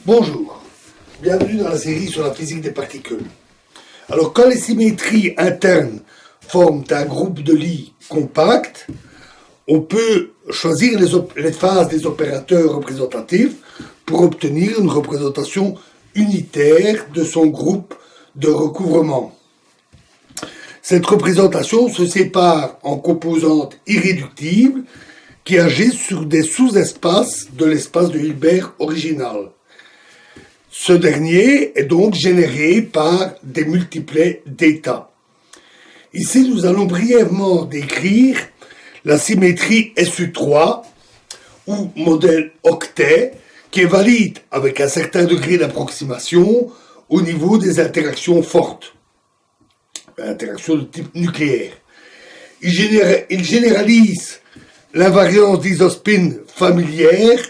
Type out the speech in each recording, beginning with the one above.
Bonjour, bienvenue dans la série sur la physique des particules. Alors quand les symétries internes forment un groupe de Lie compact, on peut choisir les phases des opérateurs représentatifs pour obtenir une représentation unitaire de son groupe de recouvrement. Cette représentation se sépare en composantes irréductibles qui agissent sur des sous-espaces de l'espace de Hilbert original. Ce dernier est donc généré par des multiplets d'état. Ici, nous allons brièvement décrire la symétrie SU3 ou modèle octet qui est valide avec un certain degré d'approximation au niveau des interactions fortes, interactions de type nucléaire. Il généralise l'invariance d'isospin familière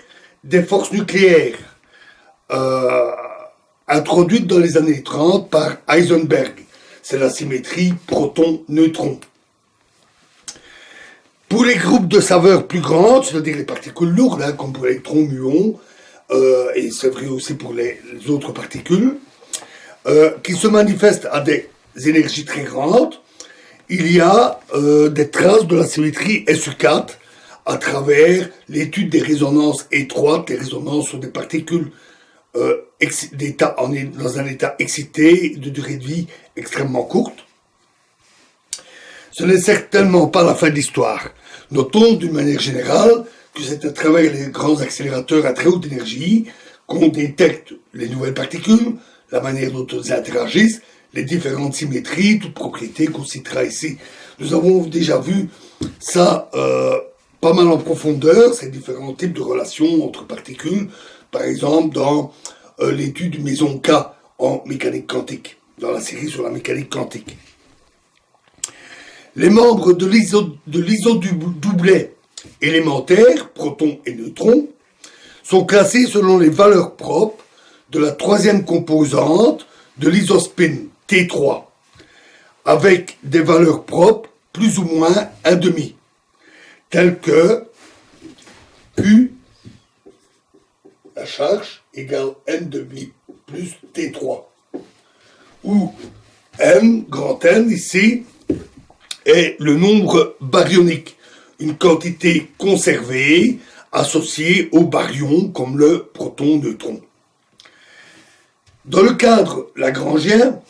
des forces nucléaires introduite dans les années 30 par Heisenberg. C'est la symétrie proton-neutron. Pour les groupes de saveur plus grandes, c'est-à-dire les particules lourdes, comme pour l'électron muon, et c'est vrai aussi pour les autres particules, qui se manifestent à des énergies très grandes, il y a des traces de la symétrie SU4 à travers l'étude des résonances étroites, les résonances sur des particules dans un état excité de durée de vie extrêmement courte. Ce n'est certainement pas la fin de l'histoire. Notons d'une manière générale que c'est à travers les grands accélérateurs à très haute énergie qu'on détecte les nouvelles particules, la manière dont elles interagissent, les différentes symétries, toutes propriétés qu'on citera ici. Nous avons déjà vu ça pas mal en profondeur, ces différents types de relations entre particules, par exemple dans l'étude du méson K en mécanique quantique, dans la série sur la mécanique quantique. Les membres de l'isodoublet élémentaire, protons et neutrons, sont classés selon les valeurs propres de la troisième composante de l'isospin T3, avec des valeurs propres plus ou moins 1,5, telles que Q, la charge, égale N' plus T3, où N, grand N, ici, est le nombre baryonique, une quantité conservée associée aux baryons comme le proton-neutron. Dans le cadre lagrangien,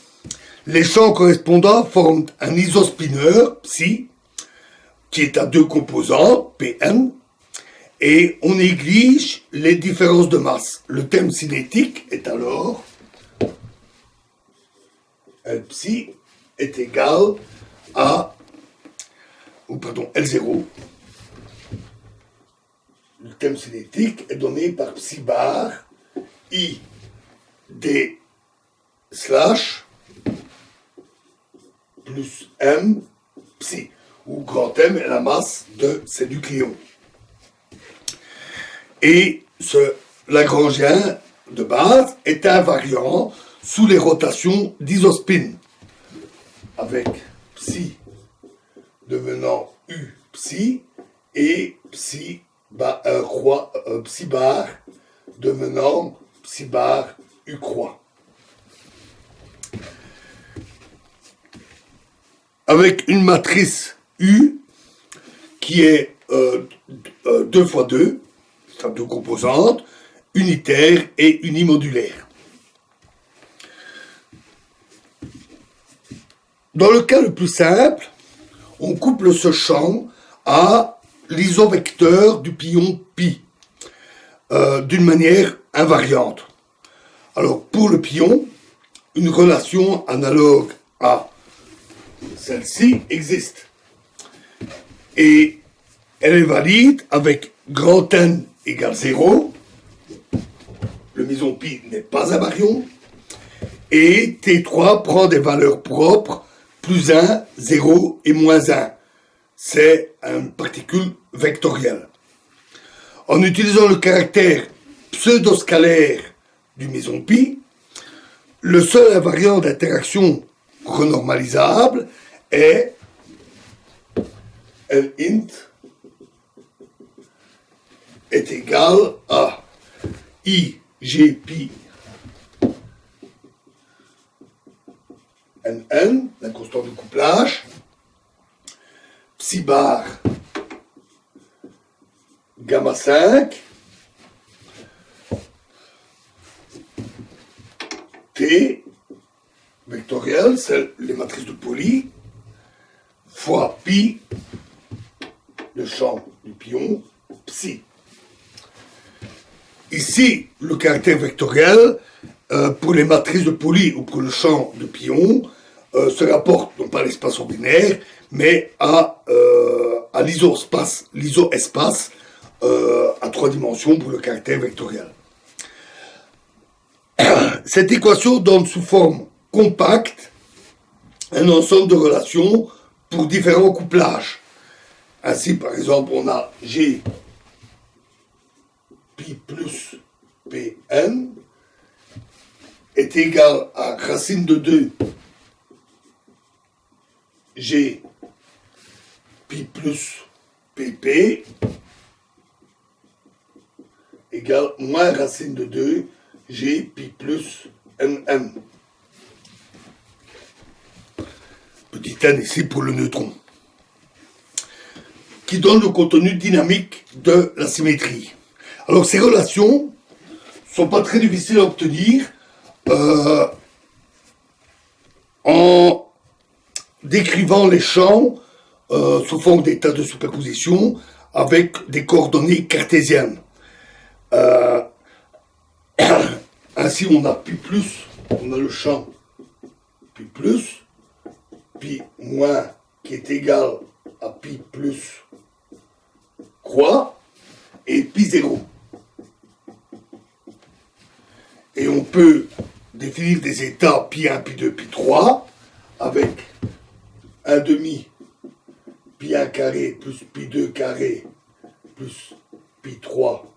les champs correspondants forment un isospineur, psi, qui est à deux composantes, Pn, et on néglige les différences de masse. Le terme cinétique est alors L psi est égal à L0. Le terme cinétique est donné par psi bar I d slash plus m psi, où grand M est la masse de ces nucléons. Et ce lagrangien de base est invariant sous les rotations d'isospin, avec psi devenant U psi et psi bar devenant psi bar U croix. Avec une matrice U qui est 2 fois 2, c'est deux composantes, unitaire et unimodulaire. Dans le cas le plus simple, on couple ce champ à l'isovecteur du pion pi d'une manière invariante. Alors pour le pion, une relation analogue à celle-ci existe. Et elle est valide avec grand N égale 0, le méson pi n'est pas un baryon, et T3 prend des valeurs propres, plus 1, 0 et moins 1. C'est une particule vectorielle. En utilisant le caractère pseudoscalaire du méson pi, le seul invariant d'interaction renormalisable est L int est égal à I G pi NN, la constante de couplage, psi bar gamma 5, T vectoriel, c'est les matrices de Pauli, fois pi, le champ du pion, psi. Ici, le caractère vectoriel, pour les matrices de Pauli ou pour le champ de pion, se rapporte non pas à l'espace ordinaire, mais à l'iso-espace à 3 dimensions pour le caractère vectoriel. Cette équation donne sous forme compacte un ensemble de relations pour différents couplages. Ainsi, par exemple, on a G pi plus Pn est égal à racine de 2 G pi plus Pp égale moins racine de 2 G pi plus Nm. Petit n ici pour le neutron, qui donne le contenu dynamique de la symétrie. Alors ces relations ne sont pas très difficiles à obtenir en décrivant les champs sous forme d'états de superposition avec des coordonnées cartésiennes. Ainsi on a pi plus, on a le champ pi plus, pi moins qui est égal à pi plus croix et pi 0. Et on peut définir des états pi 1, pi 2, pi 3 avec 1 demi pi 1 carré plus pi 2 carré plus pi 3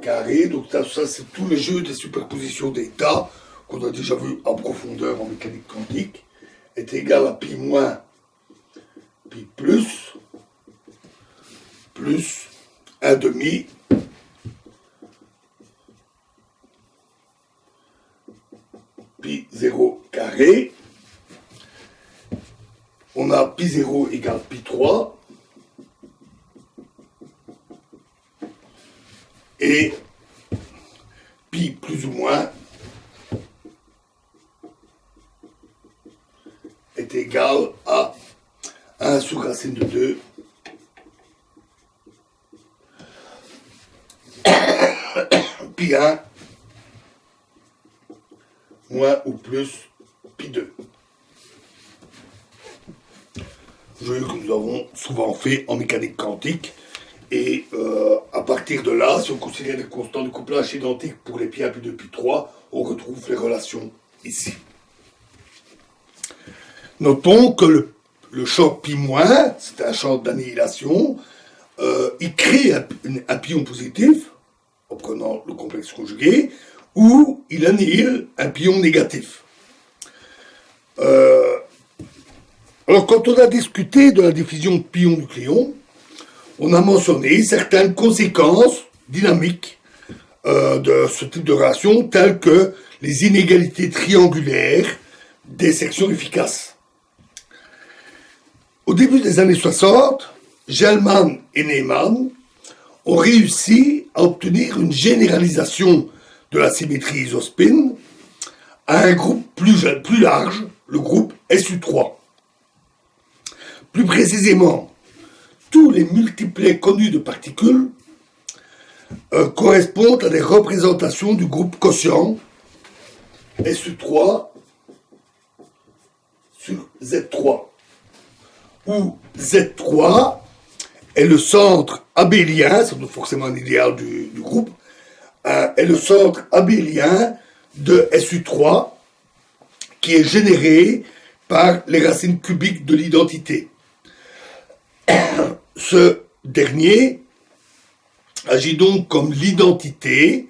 carré. Donc ça c'est tout le jeu des superpositions d'états qu'on a déjà vu en profondeur en mécanique quantique, est égal à pi moins pi plus 1 demi pi 0 carré. On a pi 0 égale pi 3 et pi plus ou moins est égal à 1 sous racine de 2 pi 1 moins ou plus pi 2. Jeu que nous avons souvent fait en mécanique quantique. Et à partir de là, si on considère les constants de couplage identiques pour les pi 1, pi 2, pi 3, on retrouve les relations ici. Notons que le champ pi-, c'est un champ d'annihilation, il crée un pion positif, en prenant le complexe conjugué, ou il annihile un pion négatif. Alors, quand on a discuté de la diffusion pion-nucléon, on a mentionné certaines conséquences dynamiques de ce type de relation, telles que les inégalités triangulaires des sections efficaces. Au début des années 60, Gell-Mann et Neyman ont réussi à obtenir une généralisation de la symétrie isospin à un groupe plus large, le groupe SU3. Plus précisément, tous les multiplets connus de particules correspondent à des représentations du groupe quotient SU3 sur Z3, où Z3 est le centre abélien, c'est forcément un idéal du groupe, est le centre abélien de SU3 qui est généré par les racines cubiques de l'identité. Ce dernier agit donc comme l'identité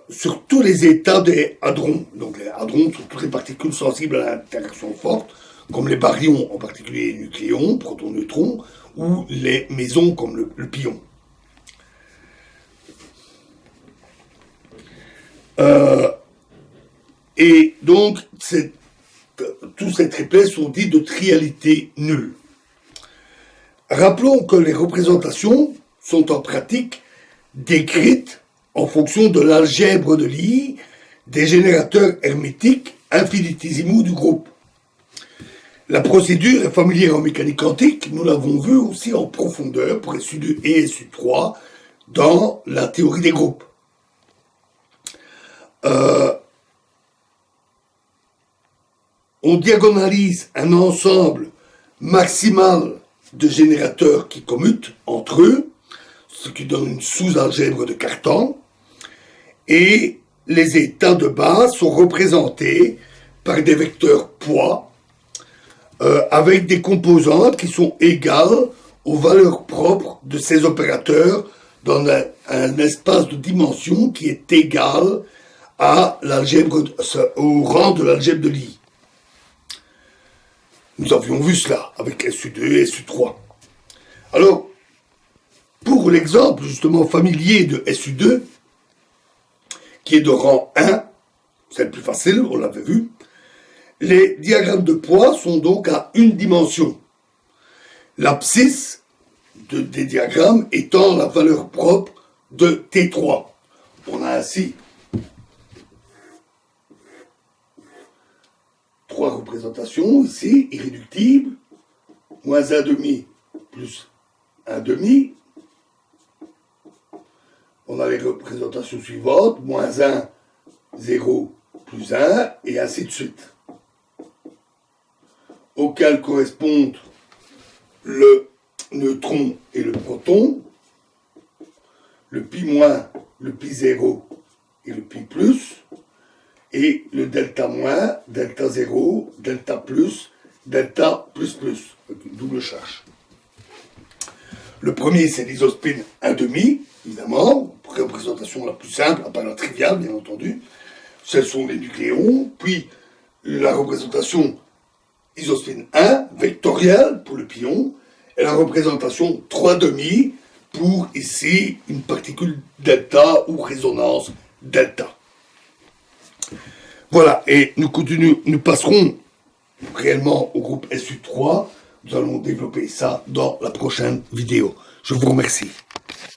sur tous les états des hadrons. Donc les hadrons sont toutes les particules sensibles à l'interaction forte, comme les baryons, en particulier les nucléons, protons, neutrons, ou les mésons comme le pion. Et donc, tous ces triplets sont dits de trialité nulle. Rappelons que les représentations sont en pratique décrites en fonction de l'algèbre de Lie des générateurs hermétiques infinitésimaux du groupe. La procédure est familière en mécanique quantique, nous l'avons vu aussi en profondeur pour SU2 et SU3 dans la théorie des groupes. On diagonalise un ensemble maximal de générateurs qui commutent entre eux, ce qui donne une sous-algèbre de Cartan, et les états de base sont représentés par des vecteurs poids avec des composantes qui sont égales aux valeurs propres de ces opérateurs dans un espace de dimension qui est égal à l'algèbre, au rang de l'algèbre de Lie. Nous avions vu cela avec SU2 et SU3. Alors, pour l'exemple justement familier de SU2, qui est de rang 1, c'est le plus facile, on l'avait vu, les diagrammes de poids sont donc à une dimension. L'abscisse des diagrammes étant la valeur propre de T3. On a ainsi trois représentations ici, irréductibles, moins 1,5 plus 1,5. On a les représentations suivantes, moins 1, 0, plus 1, et ainsi de suite. Auxquels correspondent le neutron et le proton, le pi-, le pi0 et le pi+, et le delta-, delta-0, delta+, delta++, avec une double charge. Le premier, c'est l'isospin 1,5, évidemment, représentation la plus simple, à part la triviale, bien entendu. Celles sont les nucléons, puis la représentation isospin 1, vectorielle pour le pion, et la représentation 3,5 pour, ici, une particule delta ou résonance delta. Voilà, et nous passerons réellement au groupe SU3. Nous allons développer ça dans la prochaine vidéo. Je vous remercie.